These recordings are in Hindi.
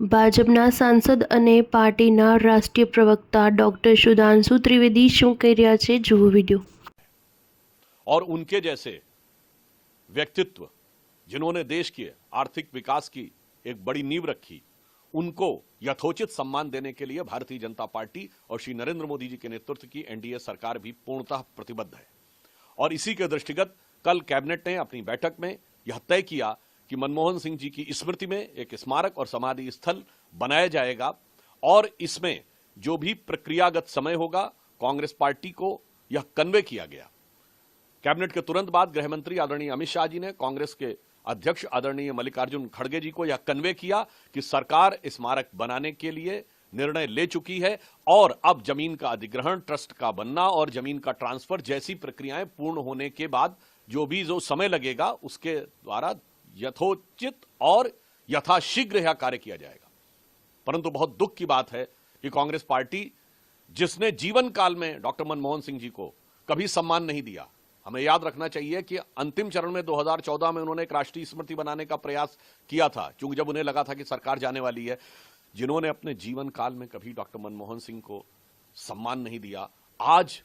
ભાજપના સાંસદ અને પાર્ટીના રાષ્ટ્રીય પ્રવક્તા ડોક્ટર સુધાંશુ ત્રિવેદી શું કહી રહ્યા છે જુઓ વિડીયો। और उनके जैसे व्यक्तित्व जिन्होंने देश के आर्थिक विकास की एक बड़ी नींव रखी, उनको यथोचित सम्मान देने के लिए भारतीय जनता पार्टी और श्री नरेंद्र मोदी जी के नेतृत्व की एनडीए सरकार भी पूर्णतः प्रतिबद्ध है। और इसी के दृष्टिगत कल कैबिनेट ने अपनी बैठक में यह तय किया कि मनमोहन सिंह जी की स्मृति में एक स्मारक और समाधि स्थल बनाया जाएगा और इसमें जो भी प्रक्रियागत समय होगा कांग्रेस पार्टी को यह कन्वे किया गया। कैबिनेट के तुरंत बाद गृह मंत्री आदरणीय अमित शाह जी ने कांग्रेस के अध्यक्ष आदरणीय मल्लिकार्जुन खड़गे जी को यह कन्वे किया कि सरकार स्मारक बनाने के लिए निर्णय ले चुकी है और अब जमीन का अधिग्रहण, ट्रस्ट का बनना और जमीन का ट्रांसफर जैसी प्रक्रियाएं पूर्ण होने के बाद जो समय लगेगा उसके द्वारा यथोचित और यथाशीघ्र यह कार्य किया जाएगा। परंतु बहुत दुख की बात है कि कांग्रेस पार्टी जिसने जीवन काल में डॉक्टर मनमोहन सिंह जी को कभी सम्मान नहीं दिया, हमें याद रखना चाहिए कि अंतिम चरण में 2014 में उन्होंने एक राष्ट्रीय स्मृति बनाने का प्रयास किया था, क्योंकि जब उन्हें लगा था कि सरकार जाने वाली है, जिन्होंने अपने जीवन काल में कभी डॉक्टर मनमोहन सिंह को सम्मान नहीं दिया, आज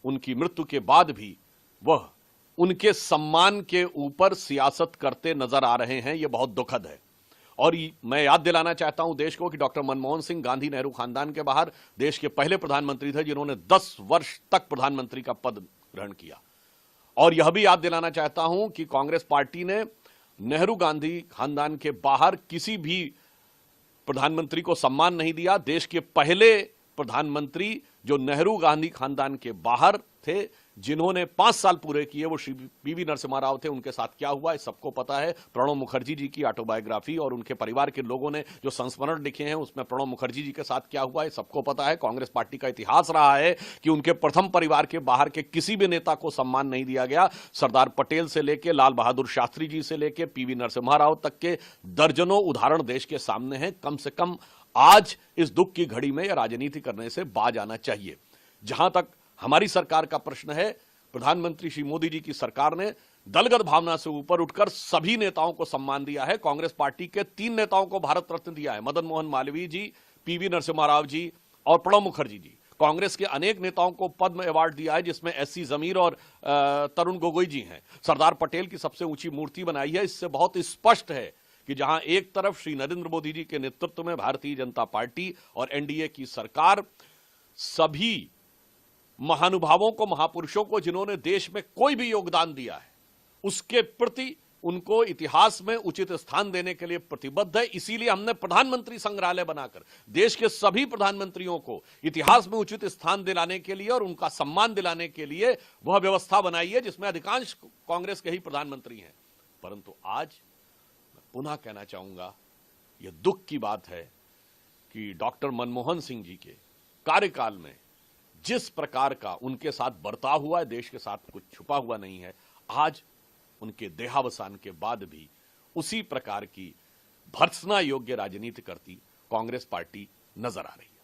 उनकी मृत्यु के बाद भी वह उनके सम्मान के ऊपर सियासत करते नजर आ रहे हैं। यह बहुत दुखद है। और मैं याद दिलाना चाहता हूं देश को कि डॉक्टर मनमोहन सिंह गांधी नेहरू खानदान के बाहर देश के पहले प्रधानमंत्री थे जिन्होंने 10 वर्ष तक प्रधानमंत्री का पद ग्रहण किया। और यह भी याद दिलाना चाहता हूं कि कांग्रेस पार्टी ने नेहरू गांधी खानदान के बाहर किसी भी प्रधानमंत्री को सम्मान नहीं दिया। देश के पहले प्रधानमंत्री जो नेहरू गांधी खानदान के बाहर थे, जिन्होंने 5 साल पूरे किए, वो श्री पीवी नरसिम्हा राव थे। उनके साथ क्या हुआ है सबको पता है। प्रणब मुखर्जी जी की ऑटोबायोग्राफी और उनके परिवार के लोगों ने जो संस्मरण लिखे हैं उसमें प्रणब मुखर्जी जी के साथ क्या हुआ है सबको पता है। कांग्रेस पार्टी का इतिहास रहा है कि उनके प्रथम परिवार के बाहर के किसी भी नेता को सम्मान नहीं दिया गया। सरदार पटेल से लेकर लाल बहादुर शास्त्री जी से लेकर पीवी नरसिम्हा राव तक के दर्जनों उदाहरण देश के सामने हैं। कम से कम आज इस दुख की घड़ी में राजनीति करने से बाज आना चाहिए। जहां तक हमारी सरकार का प्रश्न है, प्रधानमंत्री श्री मोदी जी की सरकार ने दलगत भावना से ऊपर उठकर सभी नेताओं को सम्मान दिया है। कांग्रेस पार्टी के 3 नेताओं को भारत रत्न दिया है, मदन मोहन मालवीय जी, पीवी नरसिम्हा राव जी और प्रणब मुखर्जी जी। कांग्रेस के अनेक नेताओं को पद्म अवार्ड दिया है, जिसमें एससी जमीर और तरुण गोगोई जी हैं। सरदार पटेल की सबसे ऊंची मूर्ति बनाई है। इससे बहुत स्पष्ट है कि जहां एक तरफ श्री नरेंद्र मोदी जी के नेतृत्व में भारतीय जनता पार्टी और एनडीए की सरकार सभी महानुभावों को, महापुरुषों को जिन्होंने देश में कोई भी योगदान दिया है, उसके प्रति उनको इतिहास में उचित स्थान देने के लिए प्रतिबद्ध है। इसीलिए हमने प्रधानमंत्री संग्रहालय बनाकर देश के सभी प्रधानमंत्रियों को इतिहास में उचित स्थान दिलाने के लिए और उनका सम्मान दिलाने के लिए वह व्यवस्था बनाई है जिसमें अधिकांश कांग्रेस के ही प्रधानमंत्री हैं। परंतु आज मैं पुनः कहना चाहूंगा, यह दुख की बात है कि डॉक्टर मनमोहन सिंह जी के कार्यकाल में जिस प्रकार का उनके साथ बर्ताव हुआ है, देश के साथ कुछ छुपा हुआ नहीं है। आज उनके देहावसान के बाद भी उसी प्रकार की भर्त्सना योग्य राजनीति करती कांग्रेस पार्टी नजर आ रही है।